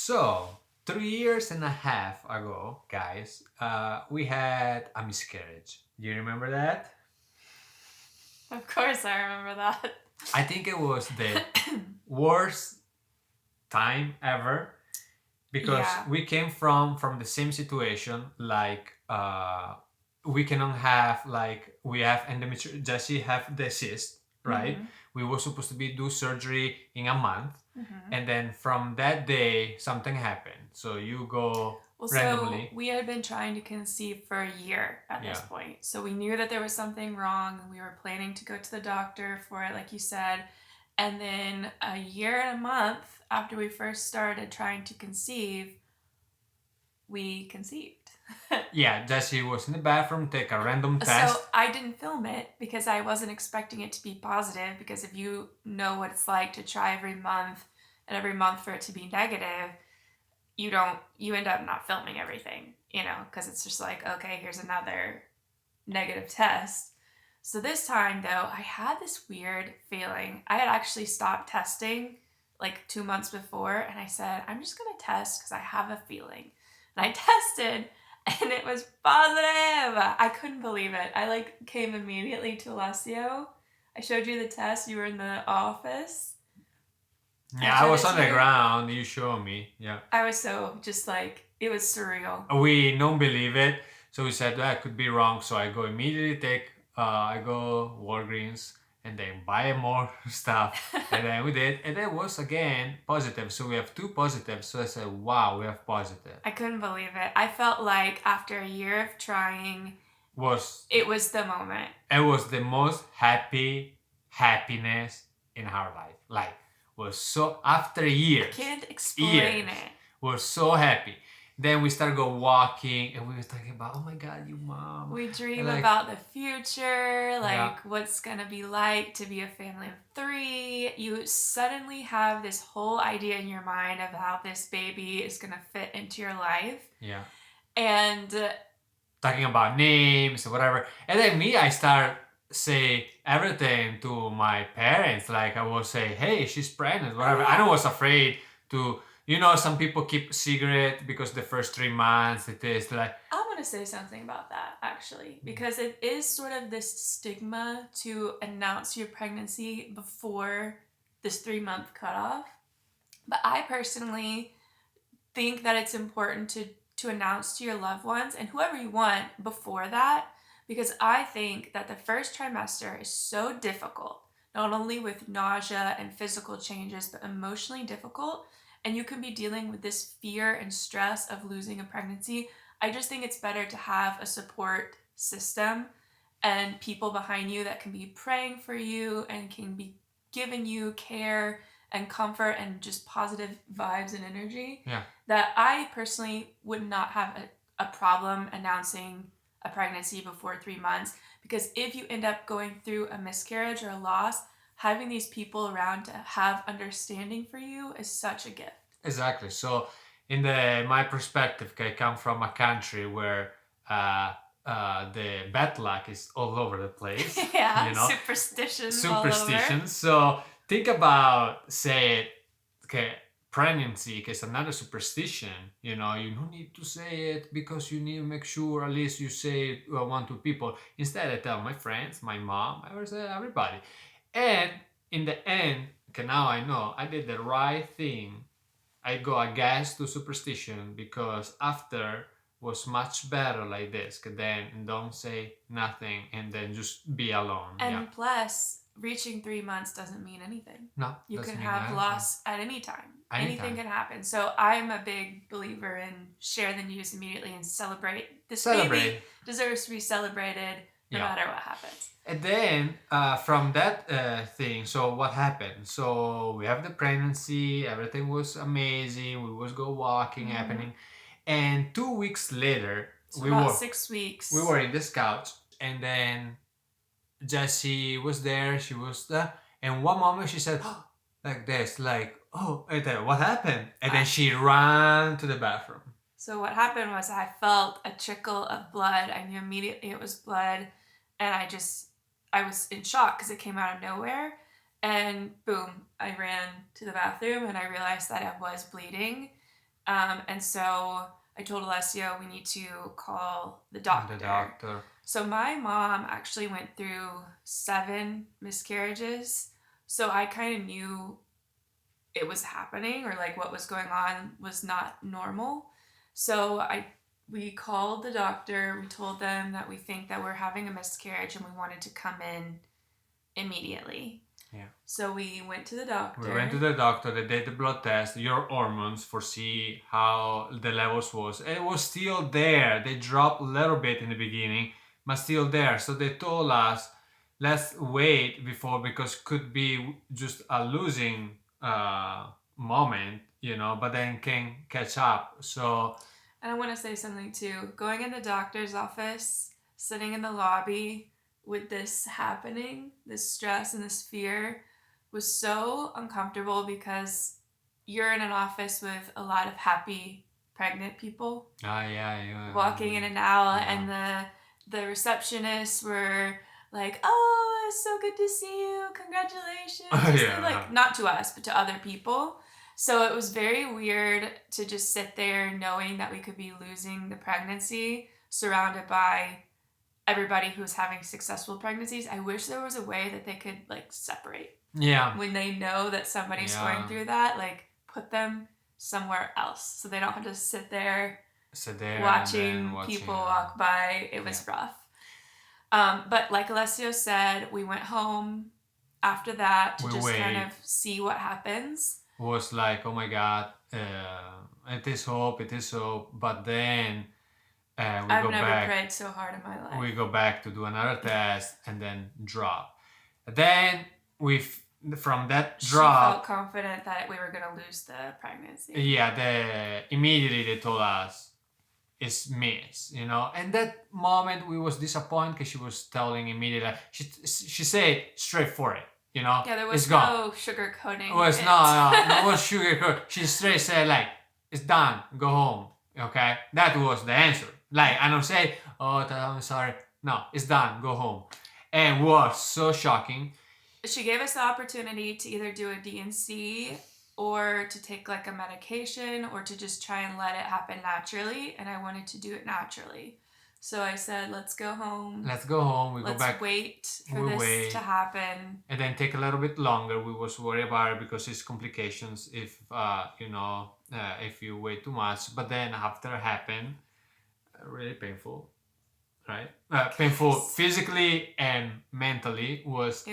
So, 3 years and a half ago, guys, we had a miscarriage. Do you remember that? Of course, I remember that. I think it was the worst time ever because Yeah. we came from the same situation. Like, we cannot have like we have endometriosis. Jessi have the cyst, right? Mhm. We were supposed to be do surgery in a month, Mhm. and then from that day something happened. So you go Well, so randomly. we had been trying to conceive for a year at this Yeah. point. So we knew that there was something wrong and we were planning to go to the doctor for it, like you said. And then a year and a month after we first started trying to conceive, we conceived. Yeah, Jessi was in the bathroom, take a random So test. I didn't film it because I wasn't expecting it to be positive. Because if you know what it's like to try every month and every month for it to be negative, you end up not filming everything, because it's just like, okay, here's another negative test. So this time though, I had this weird feeling. I had actually stopped testing like 2 months before, and I said, I'm just gonna test because I have a feeling. And I tested, and it was positive. I couldn't believe it. I like came immediately to Alessio. I showed you the test. You were in the office. I Yeah, I showed was it on to the you. ground. You show me. Yeah. I was so just like, it was surreal. We don't believe it, so we said that could be wrong. So I go immediately take. I go Walgreens and then buy more stuff, and then we did, and it was again positive. So we have two positives. So I said, "Wow, we have positive." I couldn't believe it. I felt like after a year of trying, Was it was the moment. it was the most happiness in our life. Like, was so after years, Can't explain years, it. we're so happy. Then we start go walking, and we were talking about, oh my god, you mom, We and dream like, about the future, yeah, like what's gonna be like to be a family of three. You suddenly have this whole idea in your mind of how this baby is gonna fit into your life. yeah, And talking about names and whatever. And then me, I start say everything to my parents. Like I will say, hey, she's pregnant, oh whatever. I yeah, was afraid to, some people keep secret because the first 3 months it is like, I want to say something about that actually, because it is sort of this stigma to announce your pregnancy before this 3 month cutoff. But I personally think that it's important to announce to your loved ones and whoever you want before that, because I think that the first trimester is so difficult, not only with nausea and physical changes, but emotionally difficult. And you can be dealing with this fear and stress of losing a pregnancy. I just think it's better to have a support system and people behind you that can be praying for you and can be giving you care and comfort and just positive vibes and energy, yeah, that I personally would not have a problem announcing a pregnancy before 3 months. Because if you end up going through a miscarriage or a loss, having these people around to have understanding for you is such a gift. exactly. So in the my perspective, I come from a country where uh, the bad luck is all over the place. Yeah, superstitions all over. Superstitions. So think about, say, okay, pregnancy is another superstition. You don't need to say it because you need to make sure at least you say it one to people. Instead, I tell my friends, my mom, I will say everybody. And in the end, okay, now I know I did the right thing. I go against to superstition because after was much better like this. Then don't say nothing and then just be alone. Yeah. And plus, reaching 3 months doesn't mean anything. No, You doesn't can mean have anything. loss at any time. Anything Anytime. can happen. So I'm a big believer in share the news immediately and celebrate. This Celebrate. baby deserves to be celebrated no Yeah. matter what happens. And then from that thing, so what happened? So we have the pregnancy, everything was amazing. We was go walking, happening, and 2 weeks later, So we about were 6 weeks. we were in this couch, and then Jessie was there. She was there, and one moment she said, like this, like, oh, and then what happened? And then she ran to the bathroom. So what happened was I felt a trickle of blood. I knew immediately it was blood, and I was in shock because it came out of nowhere. And boom, I ran to the bathroom and I realized that I was bleeding. And so I told Alessio we need to call the The doctor. doctor. So my mom actually went through 7 miscarriages. So I kind of knew it was happening, or like what was going on was not normal. So we called the doctor. We told them that we think that we're having a miscarriage and we wanted to come in immediately. Yeah. So we went to the doctor. We went to the doctor. They did the blood test, your hormones, for see how the levels was. It was still there. They dropped a little bit in the beginning, but still there. So they told us, let's wait before, because could be just a losing moment, but then can catch up. So. And I want to say something too. Going in the doctor's office, sitting in the lobby with this happening, this stress and this fear, was so uncomfortable because you're in an office with a lot of happy pregnant people. Yeah. Walking in and out, and the receptionists were like, "Oh, it's so good to see you. Congratulations." Like, not to us, but to other people. So it was very weird to just sit there knowing that we could be losing the pregnancy, surrounded by everybody who's having successful pregnancies. I wish there was a way that they could like separate. Yeah. When they know that somebody's going through that, like put them somewhere else so they don't have to sit there watching people walk by. It was rough. But like Alessio said, we went home after that to kind of see what happens. Was like, oh my God, it is hope. But then I've never prayed so hard in my life. We go back to do another test and then drop. Then from that drop, she felt confident that we were going to lose the pregnancy. Yeah, immediately they told us it's miss, And that moment we was disappointed because she was telling immediately. She said straight for it. Yeah, there was no sugarcoating. It was no sugarcoat. She straight said like, it's done, go home. Okay, that was the answer. Like, I don't say, oh, I'm sorry. No, it's done, go home. And was so shocking. She gave us the opportunity to either do a D&C or to take like a medication or to just try and let it happen naturally. And I wanted to do it naturally. So I said, let's go home. We go back. Let's wait for this to happen. And then take a little bit longer. We was worried about it because it's complications if, if you wait too much. But then after it happened, really painful, right? Painful physically and mentally. It was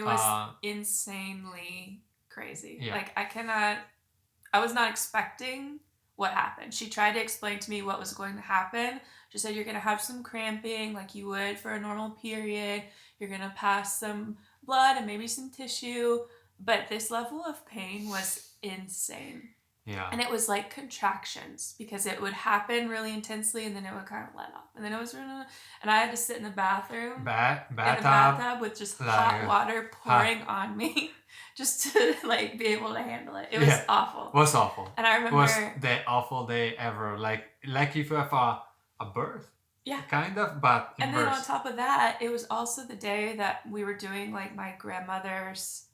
insanely crazy. Yeah. Like, I was not expecting what happened. She tried to explain to me what was going to happen. She said, you're going to have some cramping like you would for a normal period. You're going to pass some blood and maybe some tissue. But this level of pain was insane. Yeah. And it was like contractions because it would happen really intensely and then it would kind of let off. And then it was, and I had to sit in the bathroom. In the bathtub with just hot water pouring on me just to like be able to handle it. It was awful. It was awful. And I remember. It was the awful day ever. Like if you have a birth. Yeah. Kind of, but and then on top of that, it was also the day that we were doing like my grandmother's,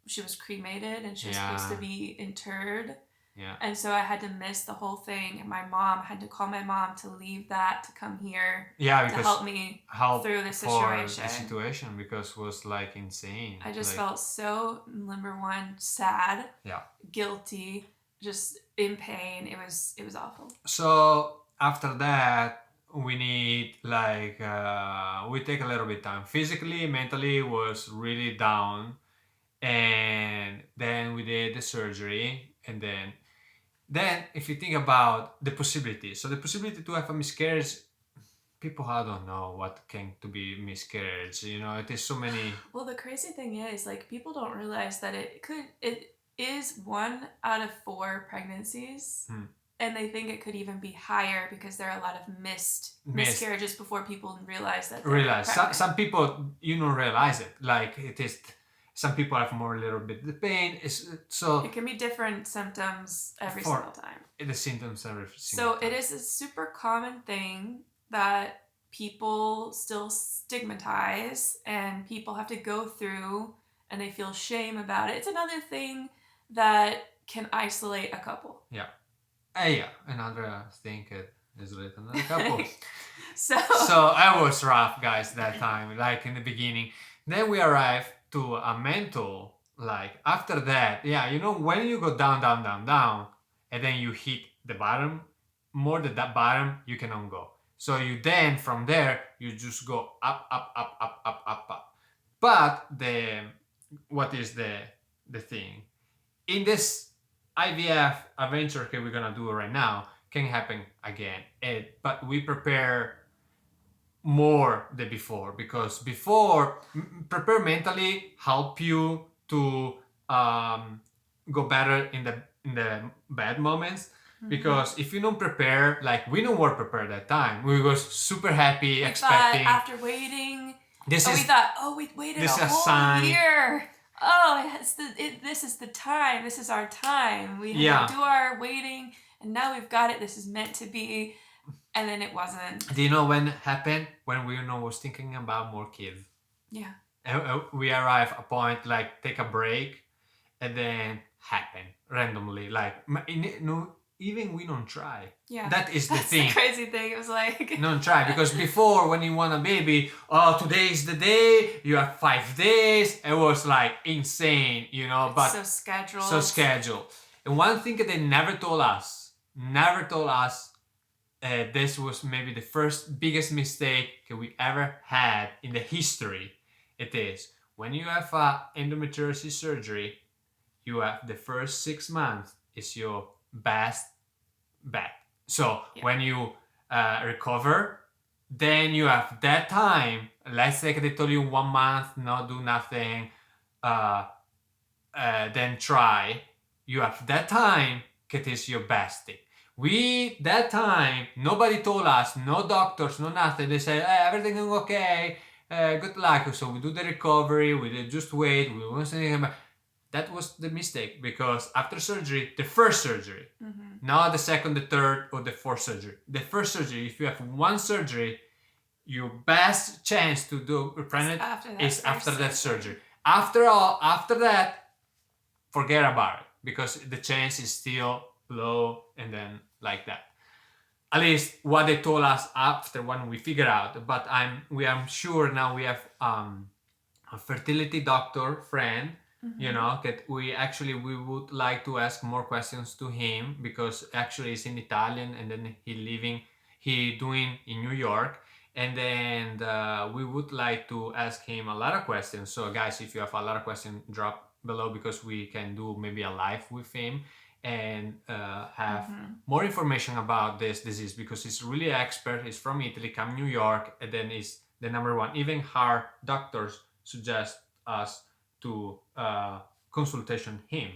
she was cremated and she was supposed to be interred. Yeah. And so I had to miss the whole thing, and my mom had to call my mom to leave that to come here to help me through the situation. Because it was like insane. I just felt so, number one, sad, guilty, just in pain. It was awful. So after that, we need we take a little bit of time. Physically, mentally was really down, and then we did the surgery, and then if you think about the possibility, so the possibility to have a miscarriage, people I don't know what can to be miscarriage. It is so many. Well, the crazy thing is, like, people don't realize that it is 1 out of 4 pregnancies. And they think it could even be higher because there are a lot of missed miscarriages before people realize that. Some people don't realize it. Like it is. Some people have more a little bit the pain. It can be different symptoms every single time. The symptoms every single time. So it is a super common thing that people still stigmatize and people have to go through and they feel shame about it. It's another thing that can isolate a couple. Yeah. Yeah, another thing is written in a couple. So So I was rough, guys, that time, like in the beginning. Then we arrived to a mental, like after that, yeah, when you go down, down, down, down, and then you hit the bottom, more than that bottom, you cannot go. So you then from there, you just go up, up, up, up, up, up, up. But what is the thing? In this IVF adventure that we're gonna do right now can happen again. But we prepare more than before because before prepare mentally help you to um, go better in the bad moments because if you don't prepare like we don't were prepared that time we was super happy we expecting thought after waiting, this we is thought, oh, we waited a this is a whole sign. year. Oh, this is the time. This is our time. We had Yeah. to do our waiting, and now we've got it. This is meant to be. And then it wasn't. Do you know when it happened? When we was thinking about more kids. Yeah. We arrive a point like take a break and then happen randomly like no even we don't try. Yeah. That is the That's thing. the crazy thing. It was like Don't try because before when you want a baby, oh today is the day, you have 5 days. It was like insane, but so scheduled. so scheduled. And one thing that they never told us, this was maybe the first biggest mistake that we ever had in the history. It is when you have a endometriosis surgery, you have the first 6 months is your best bet. So when you recover, then you have that time. Let's say they told you 1 month, not do nothing, then try. You have that time that is your best thing. We that time nobody told us, no doctors, no nothing. They said everything is okay, good luck. So we do the recovery. We did just wait. We won't say anything about. That was the mistake because after surgery, the first surgery, not the second, the third, or the fourth surgery. The first surgery, if you have one surgery, your best chance to do pregnant is after that surgery. After that, forget about it because the chance is still low and then like that. At least what they told us after when we figure out. But I'm sure now we have a fertility doctor friend. That we would like to ask more questions to him because actually he's in Italian and then he doing in New York and then we would like to ask him a lot of questions. So guys, if you have a lot of questions, drop below because we can do maybe a live with him and have more information about this disease because he's really expert. He's from Italy, come New York, and then he's the number one. Even our doctors suggest us to consultation him,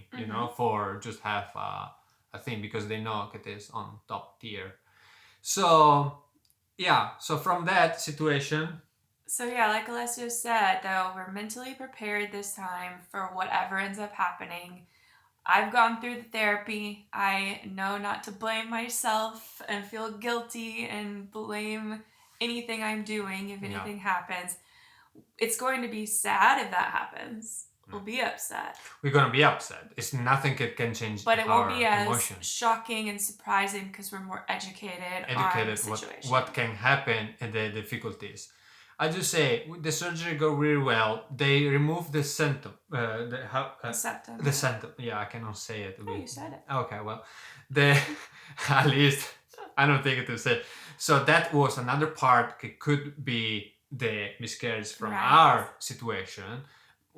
for just have a thing because they know it is on top tier. So so from that situation. So yeah, like Alessio said, though, we're mentally prepared this time for whatever ends up happening. I've gone through the therapy. I know not to blame myself and feel guilty and blame anything I'm doing if anything happens. It's going to be sad if that happens. We'll be upset. We're going to be upset. It's nothing that can change but it won't be as emotions. Shocking and surprising because we're more educated on the situation. What can happen and the difficulties. I just say the surgery go really well. They remove the septum. The septum. The septum. Yeah, I cannot say it. Oh, you said it. Okay, well, at least I don't think it to say. So that was another part. It could be the miscarriage from our situation.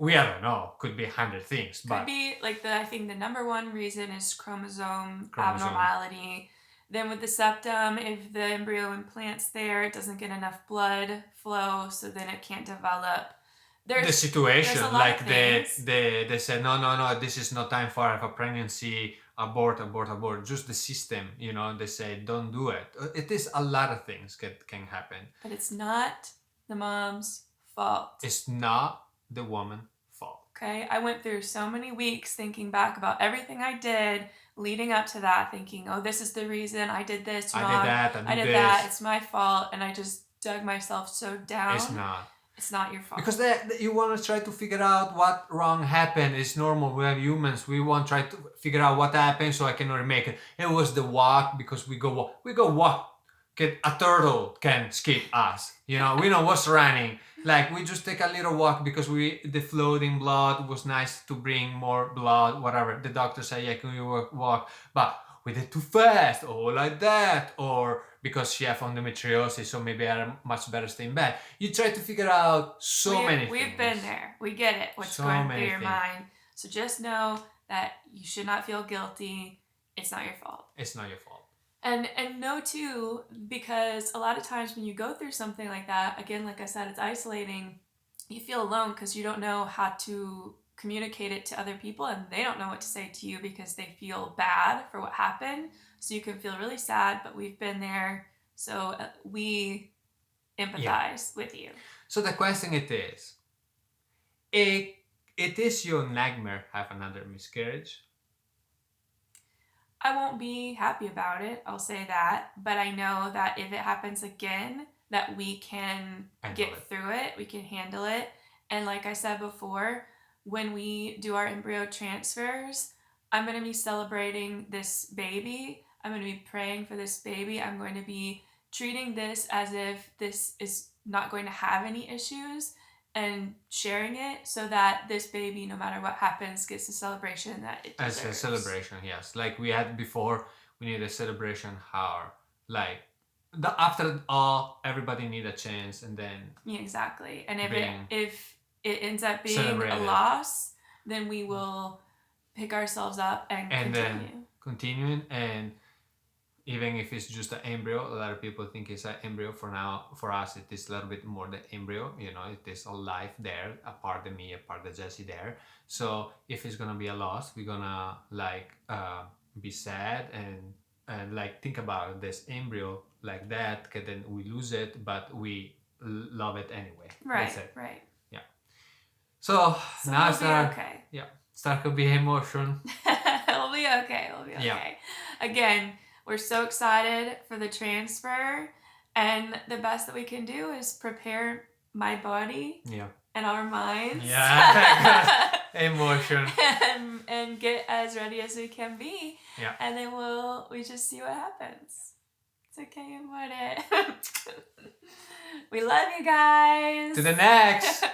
I don't know. Could be 100 things. Could be like I think the number one reason is chromosome abnormality. Then with the septum, if the embryo implants there, it doesn't get enough blood flow, so then it can't develop. The situation, like they said, no, this is not time for a pregnancy, abort. Just the system, they say, don't do it. It is a lot of things that can happen. But it's not the mom's fault. It's not the woman's fault. Okay, I went through so many weeks thinking back about everything I did leading up to that, thinking, oh, this is the reason I did this wrong. I did that. I did that. It's my fault. And I just dug myself so down. It's not. It's not your fault. Because you want to try to figure out what wrong happened. It's normal. We are humans. We want to try to figure out what happened so I can remake it. It was the walk because we go walk. We go walk. A turtle can skip us. We know what's running. Like we just take a little walk because the floating blood was nice to bring more blood, whatever. The doctor said, yeah, can you walk? But we did too fast or like that, or because she have endometriosis, so maybe I'm much better stay in bed. You try to figure out many things. We've been there. We get it. What's going through your mind. So just know that you should not feel guilty. It's not your fault. It's not your fault. And know too, because a lot of times when you go through something like that, again, like I said, it's isolating. You feel alone because you don't know how to communicate it to other people, and they don't know what to say to you because they feel bad for what happened. So you can feel really sad, but we've been there, so we empathize with you. So the question it is your nightmare have another miscarriage? I won't be happy about it, I'll say that, but I know that if it happens again, that we can get through it, we can handle it. And like I said before, when we do our embryo transfers, I'm going to be celebrating this baby. I'm going to be praying for this baby. I'm going to be treating this as if this is not going to have any issues and sharing it so that this baby, no matter what happens, gets the celebration that it deserves. As a celebration, yes. Like we had before, we need a celebration how, like, after all, everybody need a chance, and then... Yeah, exactly. And if it ends up being a loss, then we will pick ourselves up and continue. Then continuing, and even if it's just an embryo, a lot of people think it's an embryo. For us, it is a little bit more the embryo. It is a life there, a part of me, a part of Jessi there. So if it's gonna be a loss, we're gonna be sad and like think about this embryo like that, because then we lose it, but we love it anyway. Right. That's it. Right. Yeah. So now we'll be okay. Yeah. Start to be emotion. We'll be okay. Yeah. Again, we're so excited for the transfer, and the best that we can do is prepare my body and our minds. Yeah. Emotion. and get as ready as we can be. Yeah. And then we just see what happens. It's okay, what it. We love you guys. To the next.